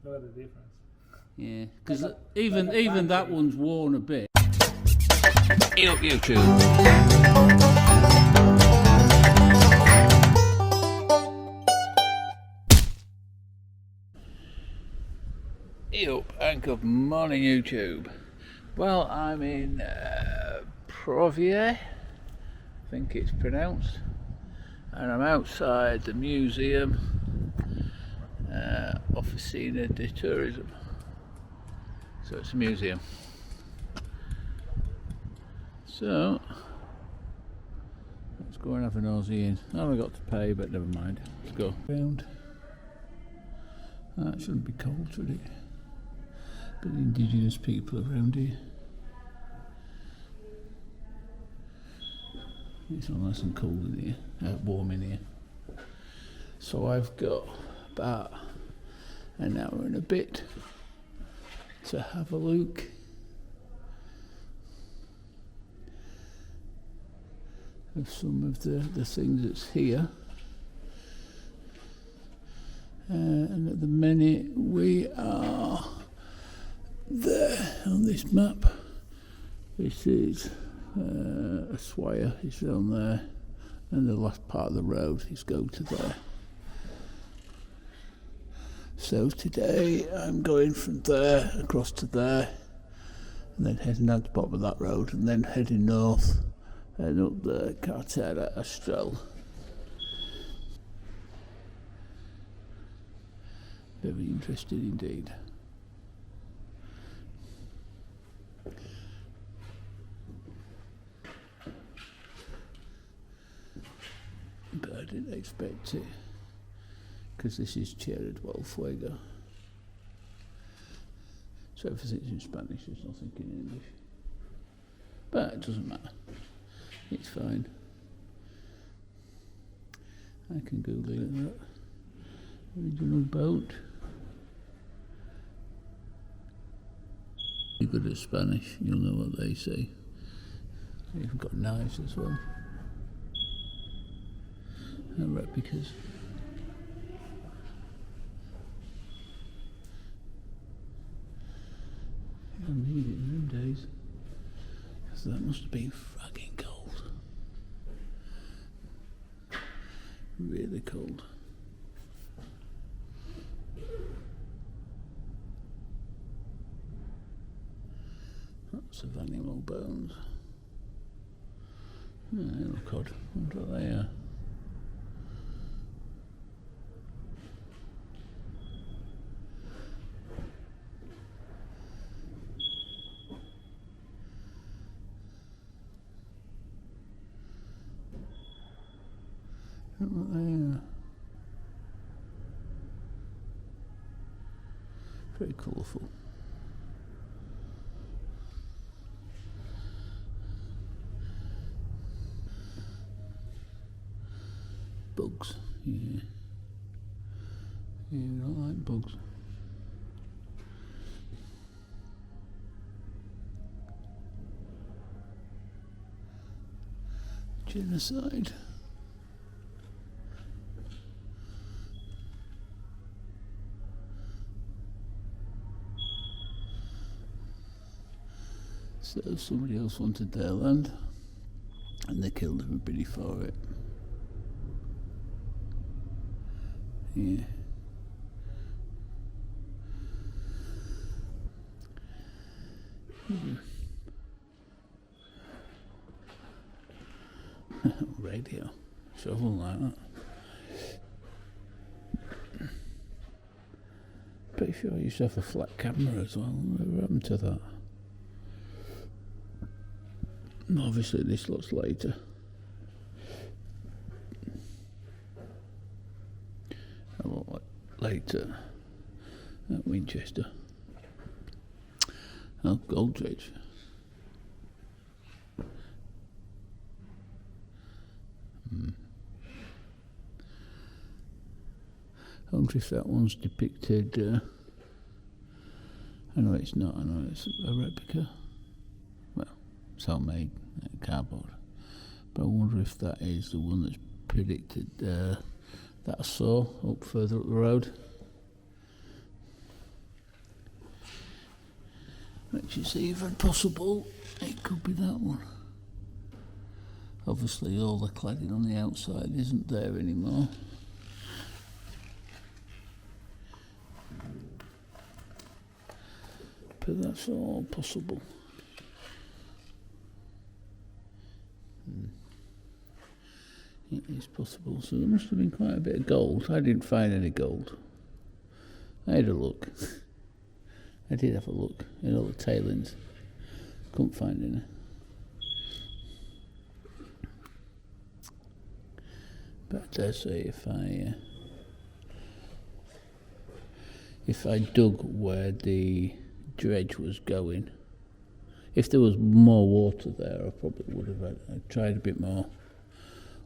quite a difference. Yeah, because even that one's worn a bit. Hey up YouTube. Hey up and good morning YouTube. Well, I'm in Provincial, I think it's pronounced, and I'm outside the museum, Officina de Tourism. So it's a museum. So let's go and have an Aussie in. I haven't got to pay, but never mind. Let's go round. That shouldn't be cold, should it? But the indigenous people around here. It's not nice and cold in here, warm in here. So I've got about an hour and a bit to have a look. Of some of the things that's here. And at the minute we are there on this map. This is a swire is down there, and the last part of the road is go to there. So today I'm going from there across to there, and then heading down to the bottom of that road, and then heading north and up the Carretera Astral. Very interested indeed. But I didn't expect it, because this is Tierra, Fuego. So everything's in Spanish, there's nothing in English. But it doesn't matter, it's fine. I can Google it. Original boat. You're good at Spanish, you'll know what they say. They've got knives as well. And replicas. I need it in them days, because that must have been fucking cold. Really cold. Lots of animal bones. Oh, they look odd. I wonder what they are. What they are. Very colourful. Bugs, yeah. Yeah, I don't like bugs. Genocide. So somebody else wanted their land, and they killed everybody for it. Yeah. Radio. Shovel like that. Pretty sure I used to have a flat camera as well. Whatever happened to that? Obviously this looks later. I look like later at Winchester. Oh, Goldridge. I wonder if that one's depicted. I know it's not, I know it's a replica. Well, it's homemade, cardboard. But I wonder if that is the one that's predicted that I saw up further up the road. which is even possible. It could be that one. Obviously all the cladding on the outside isn't there anymore. But that's all possible. It is possible. So there must have been quite a bit of gold. I didn't find any gold. I had a look. I did have a look at all the tailings. Couldn't find any. But I dare say if I dug where the dredge was going, if there was more water there, I probably would have I'd tried a bit more.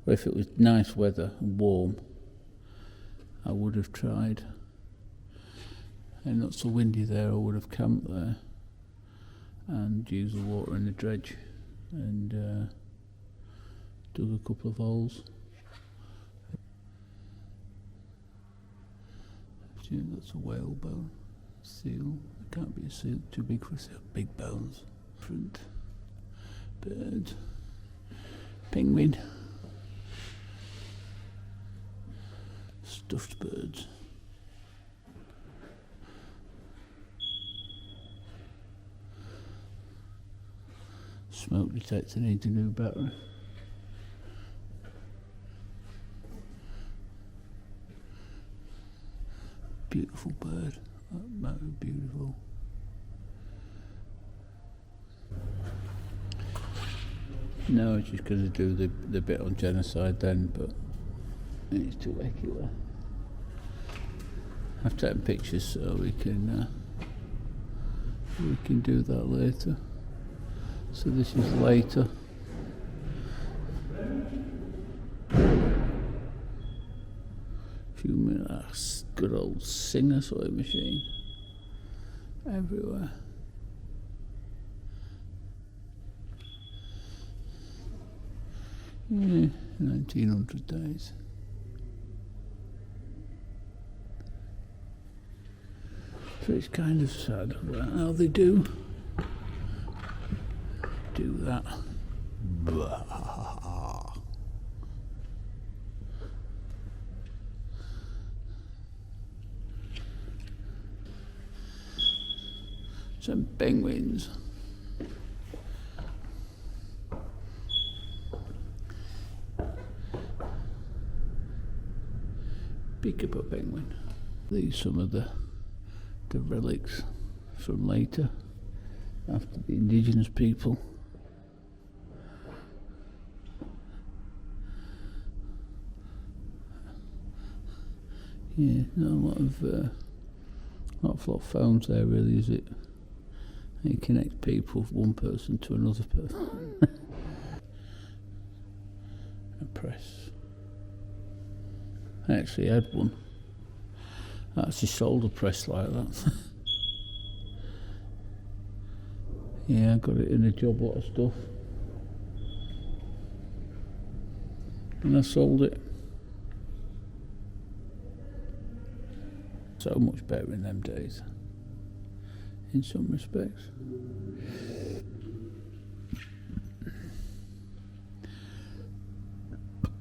Or if it was nice weather and warm, I would have tried. And not so windy there, I would have camped there and used the water in the dredge and dug a couple of holes. That's a whale bone. Seal. It can't be a seal, too big for a seal. Big bones. Different birds. Penguin. Stuffed birds. Smoke detector needs a new battery. Beautiful bird. That was beautiful. No, it's just going to do the bit on genocide then, but it's too accurate. I've taken pictures so we can do that later. So this is later. Few minutes. Good old Singer sewing machine. Everywhere. Yeah, 1900 days. So it's kind of sad about how they do that. Blah. Some penguins. Pick up a penguin. These some of the relics from later, after the indigenous people. Yeah, not a lot of phones there really, is it? It connects people from one person to another person. A press. I actually had one. I actually sold a press like that. Yeah, I got it in a job lot of stuff. And I sold it. So much better in them days. In some respects.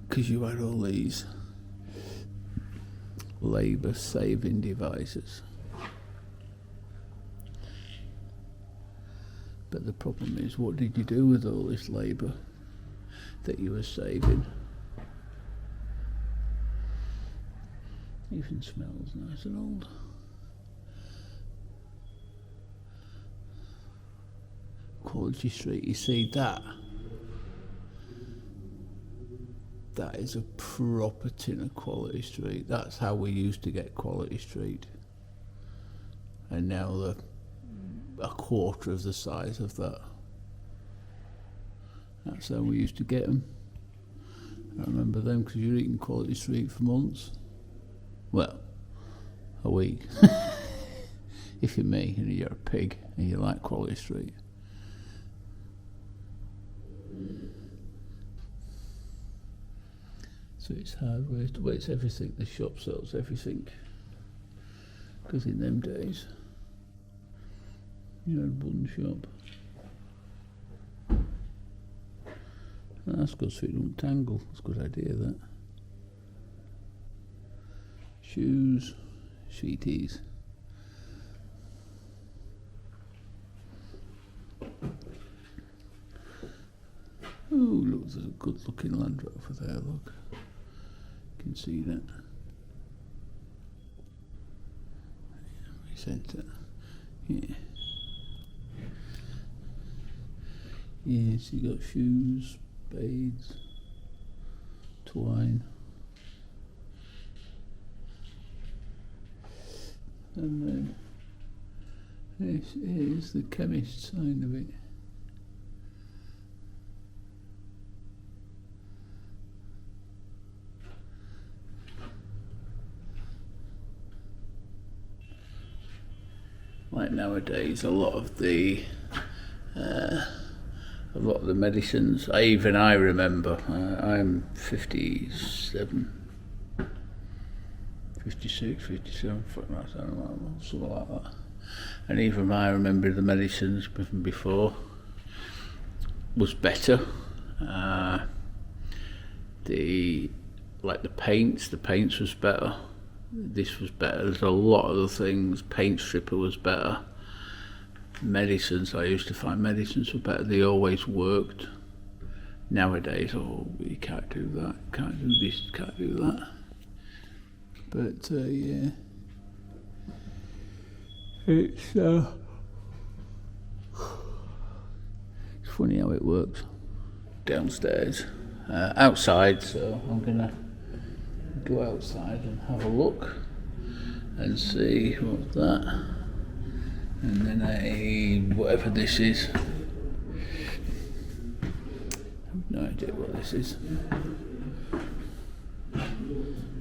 Because you had all these labour saving devices. But the problem is, what did you do with all this labour that you were saving? Even smells nice and old. Quality Street, you see that? That is a proper tin of Quality Street. That's how we used to get Quality Street. And now they're a quarter of the size of that. That's how we used to get them. I remember them because you're eating Quality Street for months. Well, a week. If you're me and you're a pig and you like Quality Street. So it's hardware, well, it's everything. The shop sells everything. Because in them days, You had bun shop. That's good so it don't tangle. That's a good idea, that. Shoes, sweeties. Oh, look, there's a good looking Land Rover there, look. You can see that. Centre. Yeah. Yes, you got shoes, spades, twine. And then this is the chemist side of it. Like nowadays, a lot of the medicines. I remember. I'm 57, 56, 57, something like that. And even I remember the medicines from before was better. The paints was better. This was better. There's a lot of the things. Paint stripper was better. Medicines, I used to find medicines were better. They always worked. Nowadays, you can't do that, can't do this, can't do that. But yeah, it's funny how it works. Downstairs, outside. So I'm gonna go outside and have a look and see what's that. And then whatever this is. I have no idea what this is.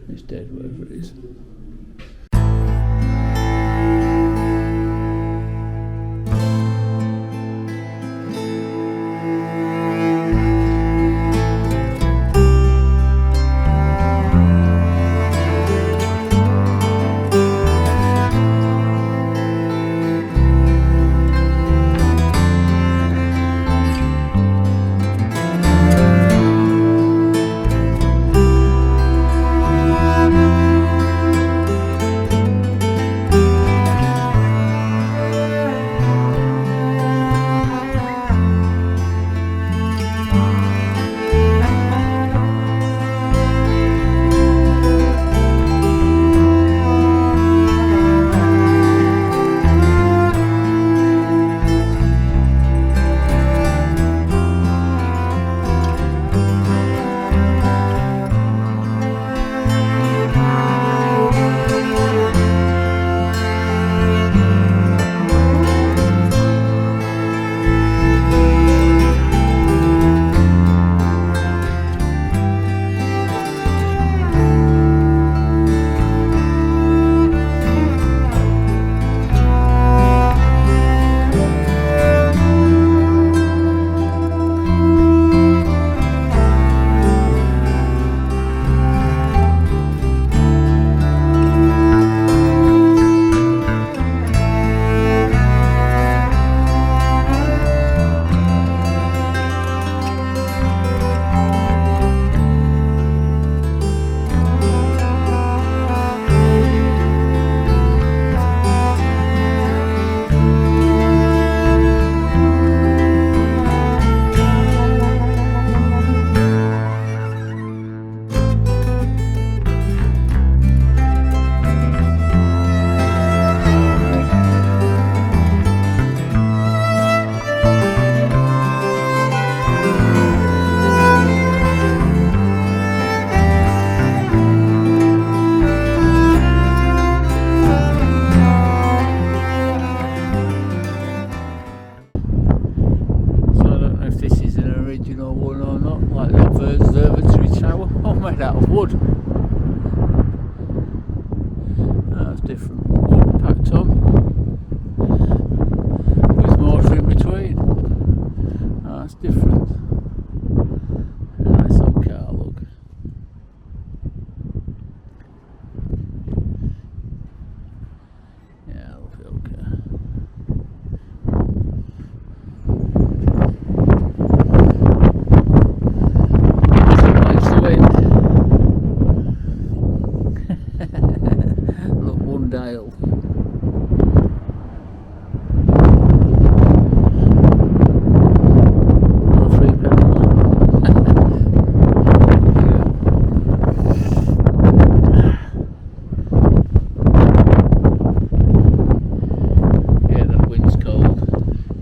It's dead, whatever it is. round aisle.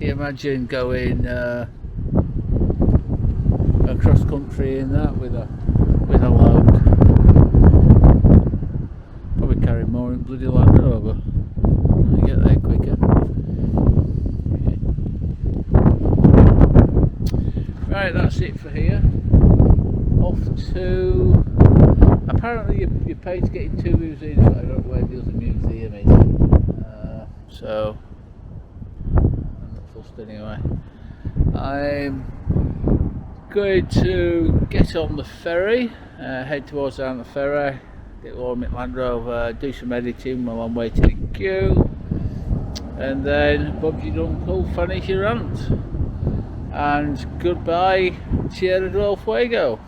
Imagine going across country in that with a load. Probably carry more in bloody Land Rover. You get there quicker. Right, that's it for here. Off to. Apparently, you pay to get in 2 museums, but I don't know where the other museum is. So. Anyway, I'm going to get on the ferry, head towards down the ferry, get warm at Land Rover, do some editing while I'm waiting in queue, and then Bob's your uncle, finish your rant, and goodbye Tierra del Fuego.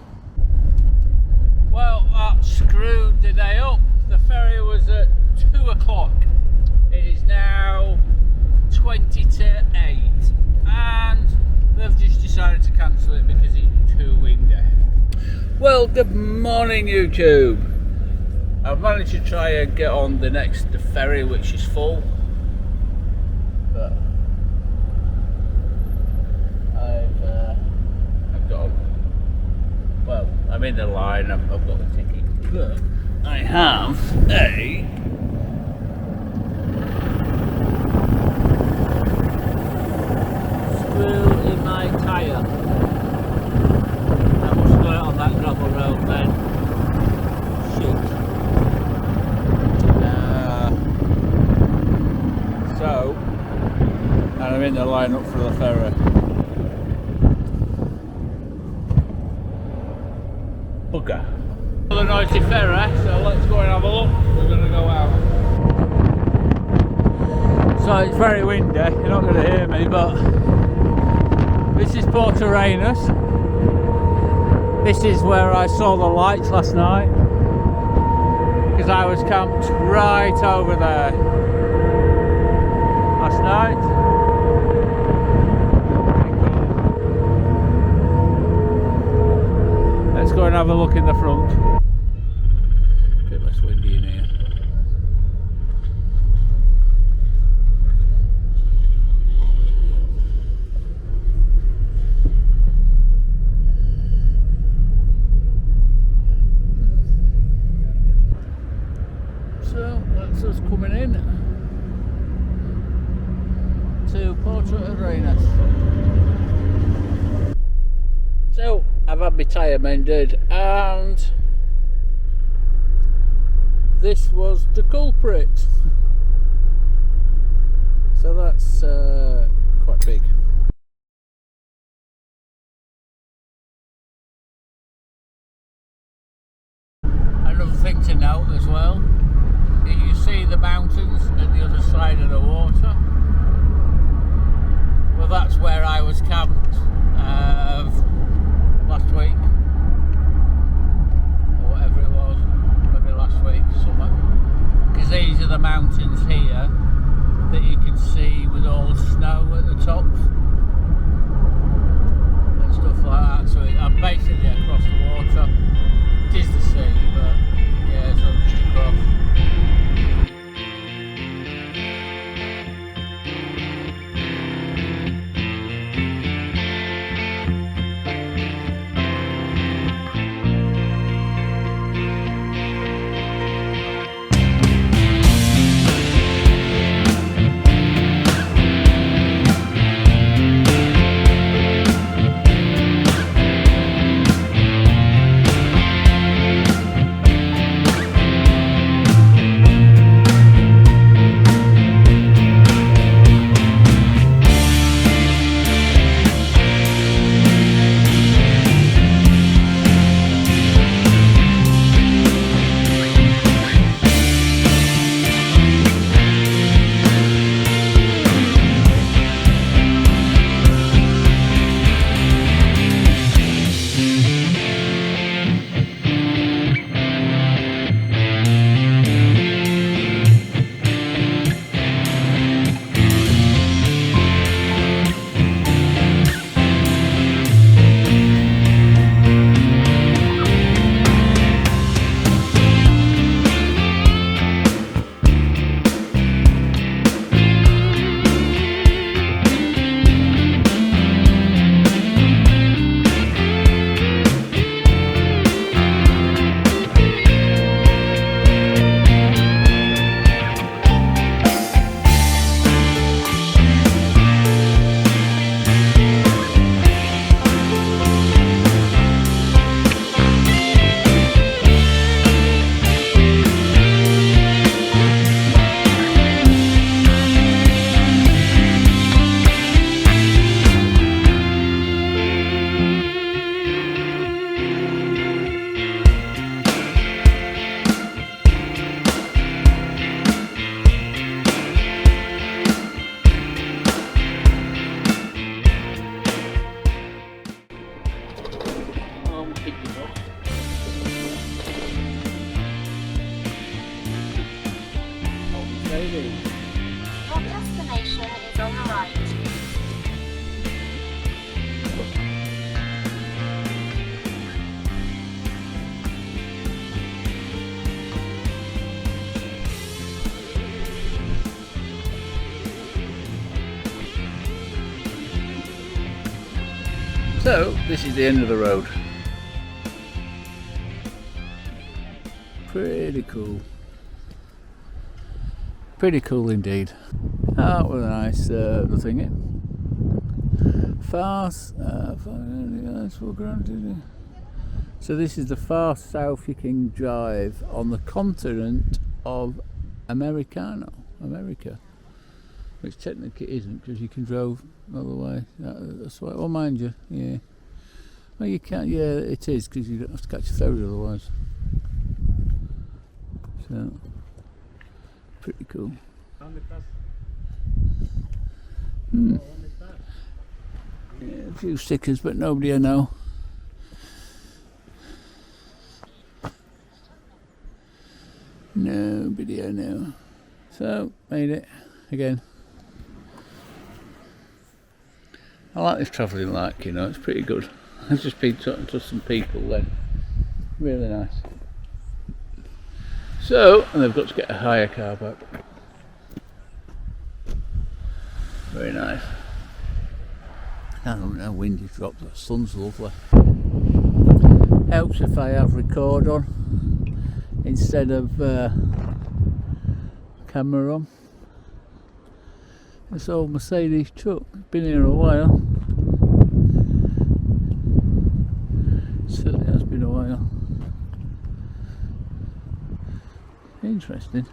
Well, that screwed the day up. The ferry was at 2 o'clock. It is now 20 to 8, and they've just decided to cancel it because it's too windy. Well, good morning YouTube. I've managed to try and get on the next ferry, which is full, but I've got well, I'm in the line, I've got the ticket, but I have a in my tyre. I must go out on that gravel road then. Shit. So, and I'm in the line up for the ferry. Bugger. Another noisy ferry, so let's go and have a look. We're going to go out. So it's very windy, you're not going to hear me, but this is Punta Arenas. This is where I saw the lights last night, because I was camped right over there last night. Let's go and have a look in the front. A bit less windy in here. So that's us coming in to Punta Arenas. So I've had my tyre mended, and this was the culprit. So that's quite big. Another thing to note as well, you see the mountains at the other side of the water. Well, that's where I was camped last week, or whatever it was, maybe last week, summer. Because these are the mountains here that you can see with all the snow at the tops and stuff like that. So I'm basically across the water. It is the sea, but yeah, so I'm just across. Ladies. Your destination is on the right. So, this is the end of the road. Pretty cool. Pretty cool indeed. That was a nice thingy. So this is the far south you can drive on the continent of America, which technically isn't, because you can drive all the way. That's why. Well, mind you, yeah. Well, you can't. Yeah, it is, because you don't have to catch a ferry otherwise. So, pretty cool. Yeah, a few stickers, but nobody I know. Nobody I know. So, made it again. I like this travelling, like, you know, it's pretty good. I've just been talking to some people then. Really nice. So, and they've got to get a hire car back. Very nice. I don't know how windy dropped, the sun's lovely. Helps if I have record on instead of camera on. This old Mercedes truck, been here a while. Certainly has been a while. Interesting.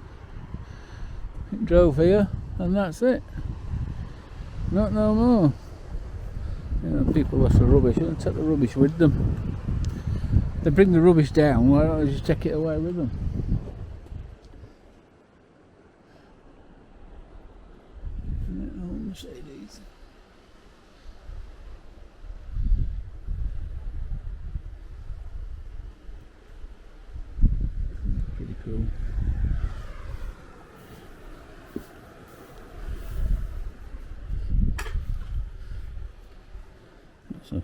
It drove here and that's it. Not no more. You know, people lost the rubbish, they don't take the rubbish with them. They bring the rubbish down, why don't they just take it away with them? Old Mercedes. Pretty cool. That's a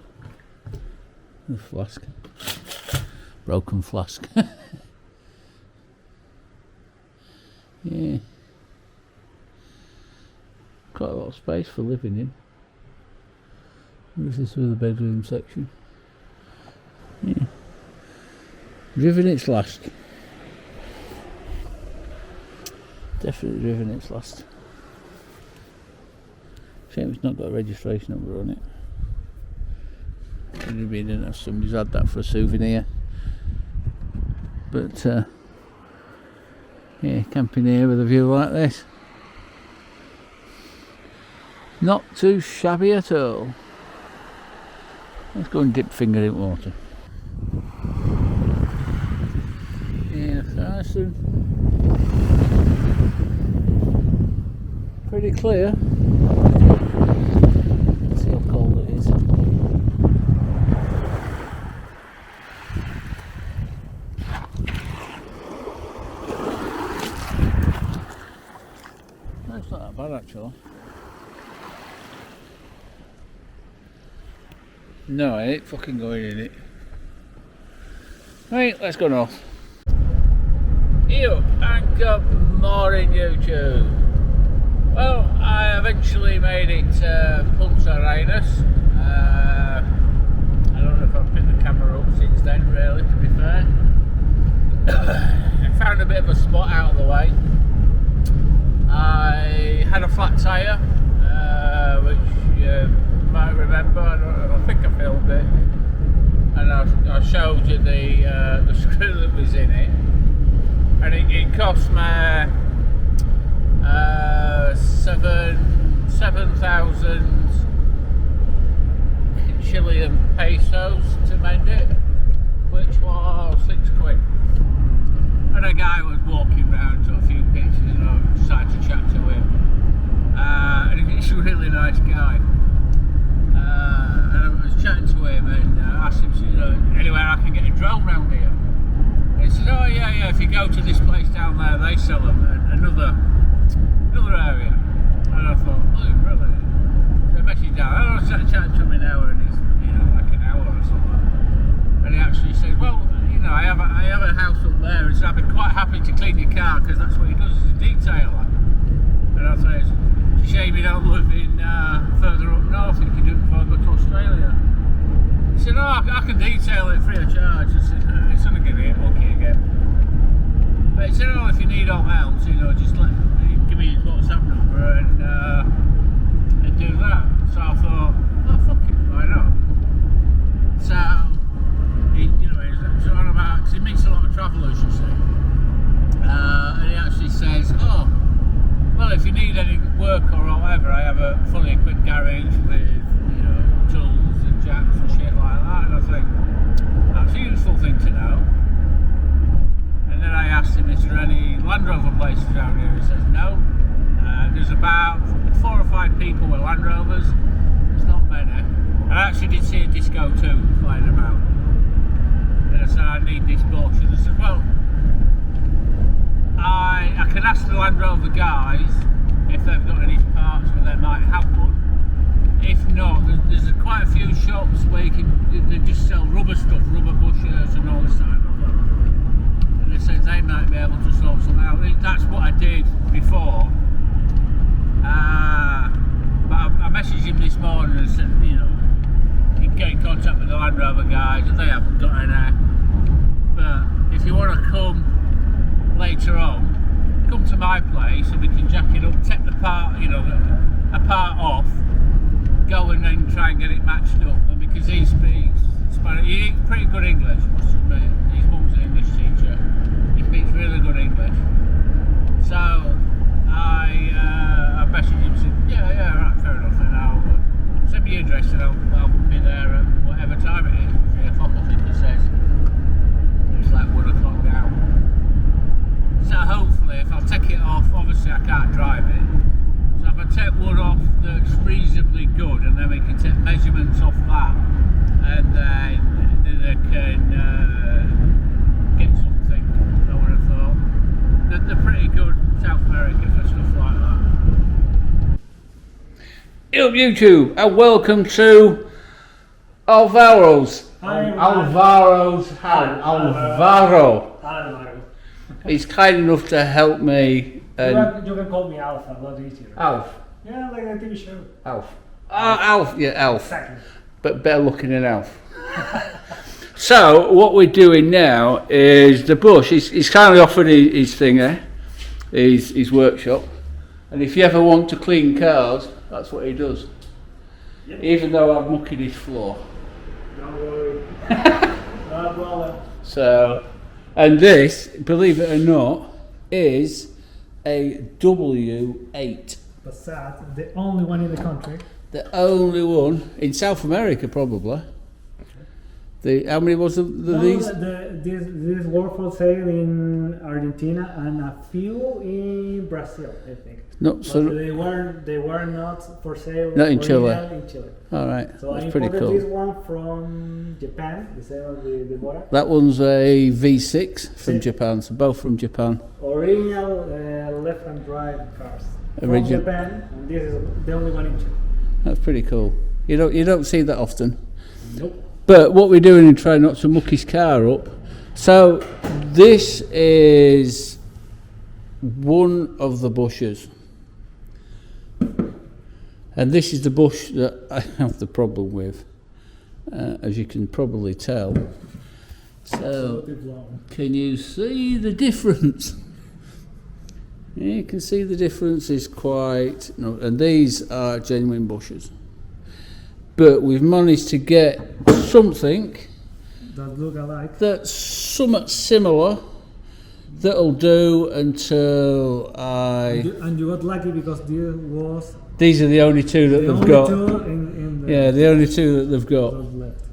flask. Broken flask. Yeah. Quite a lot of space for living in. Where's this with the bedroom section? Yeah. Driven its last. Definitely driven its last. Shame it's not got a registration number on it. Could have been if somebody's had that for a souvenir. But yeah, camping here with a view like this. Not too shabby at all. Let's go and dip finger in water. Yeah, nice and pretty clear. Let's see how cold it is. No, it's not that bad actually. No, I ain't fucking going in it. Right, let's go north. Yo, and good morning YouTube. Well, I eventually made it to Punta Arenas. I don't know if I've picked the camera up since then, really, to be fair. I found a bit of a spot out of the way. I had a flat tyre, which you might remember. I think I filmed it, and I showed you the screw that was in it, and it cost me 7,000 Chilean pesos to mend it, which was £6. And a guy was walking round, took a few pictures, and I decided to chat to him. And he's a really nice guy. And I was chatting to him and asked him, you know, anywhere I can get a drone round here. And he said, oh yeah, if you go to this place down there, they sell them. And another another area. And I thought, oh, really? So I messaged down. I was chatting to him an hour, and he's, like an hour or something. And he actually said, well, I have a house up there, and so I'd be quite happy to clean your car because that's what he does as a detailer. And I thought, it's a shame you don't live in further up north. You can do it before I go to Australia. He said, oh, I can detail it free of charge. I said, it's only going to get lucky again. But he said, oh, if you need all help, just give me his WhatsApp number and do that. So I thought, oh, fuck it, why not? So, he's on about, because he meets a lot of travellers, you see. And he actually says, oh, well, if you need any work or whatever, I have a fully equipped garage with, tools and jacks and shit like that. And I think, that's a useful thing to know. And then I asked him, is there any Land Rover places around here? He says, no. There's about 4 or 5 people with Land Rovers. There's not many. I actually did see a Disco 2 flying about. And I said, I need this bush. And I said, well, I can ask the Land Rover guys if they've got any parts where they might have one. If not, there's quite a few shops where they just sell rubber stuff, rubber bushes and all this kind of stuff. And they said they might be able to sort something out. That's what I did before. But I messaged him this morning and said, you can get in contact with the Land Rover guys and they haven't got any. But if you want to come later on, come to my place and we can jack it up, take the part, a part off, go and then try and get it matched up. And because he speaks Spanish, he speaks pretty good English, must admit. His mum's an English teacher. He speaks really good English. So I messaged him and said, yeah, right, fair enough, then I'll send me your address and I'll be there at whatever time it is, 3 o'clock I think it says. It's like 1 o'clock now. So hopefully if I'll take it off, obviously I can't drive it. So if I take one off that's reasonably good and then we can take measurements off that and then they can get something, I would have thought. They're pretty good South America for stuff like that. Hello YouTube and welcome to Alvaro's. Alvaro's house. Alvaro. He's kind enough to help me. And you can call me Alf, a lot easier. Alf. Yeah, like a TV show. Alf. Alf. Yeah, Alf. Exactly. But better looking than Alf. So what we're doing now is the bush. He's kindly offered his thing there, his workshop. And if you ever want to clean cars, that's what he does. Yep. Even though I've mucked his floor. Don't worry. So, and this, believe it or not, is a W8. Passat, the only one in the country. The only one in South America, probably. How many was these? This were for sale in Argentina and a few in Brazil, I think. No, but so they were not for sale. Not in Chile. In Chile. All right, so that's I pretty imported cool. this one from Japan, the same as the Bora. That one's a V6 from Japan, so both from Japan. Original left and right cars from Japan, and this is the only one in Chile. That's pretty cool. You don't see that often. Nope. But what we're doing is trying not to muck his car up. So this is one of the bushes. And this is the bush that I have the problem with, as you can probably tell. So, can you see the difference? Yeah, you can see the difference is quite... No, and these are genuine bushes. But we've managed to get something that look alike. That's somewhat similar. That'll do until I... And you got lucky because these are the only two that they've got. The only two that they've got. Left.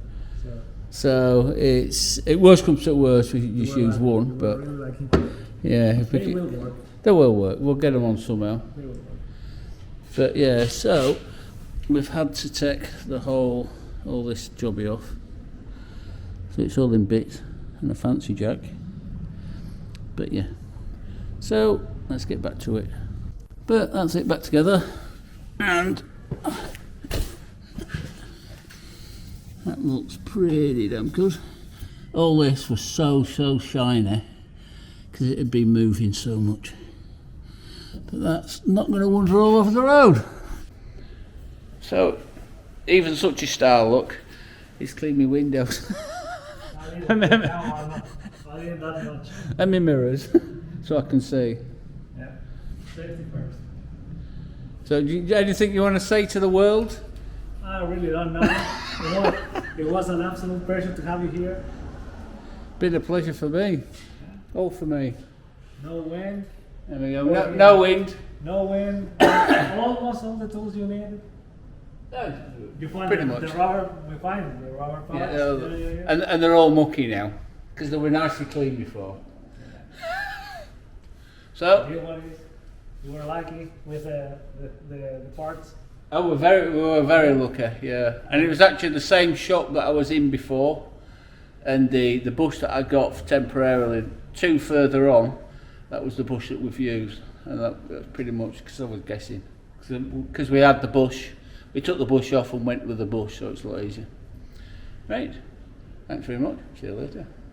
So it worst comes to worst, we just use one. But yeah, if they will work. They will work. We'll get them on somehow. They will work. But yeah, so we've had to take all this jobby off. So it's all in bits and a fancy jack. But yeah, so let's get back to it. But that's it, back together, and that looks pretty damn good. All this was so shiny because it had been moving so much. But that's not going to wander all over the road. So, even such a style look, he's cleaned my windows and my mirrors so I can see. Yeah, safety first. So, anything you want to say to the world? I really don't know. You know, it was an absolute pleasure to have you here. Been a pleasure for me. All for me. No wind. There we go. No wind. No wind. Almost all the tools you needed. You find Pretty the much. rubber. We find the rubber parts. Yeah. And they're all mucky now because they were nicely clean before. So. You were lucky with the parts. Oh, we were very lucky, yeah. And it was actually the same shop that I was in before, and the bush that I got temporarily 2 further on, that was the bush that we've used, and that was pretty much because I was guessing, because we had the bush, we took the bush off and went with the bush, so it's a lot easier. Right, thanks very much. See you later.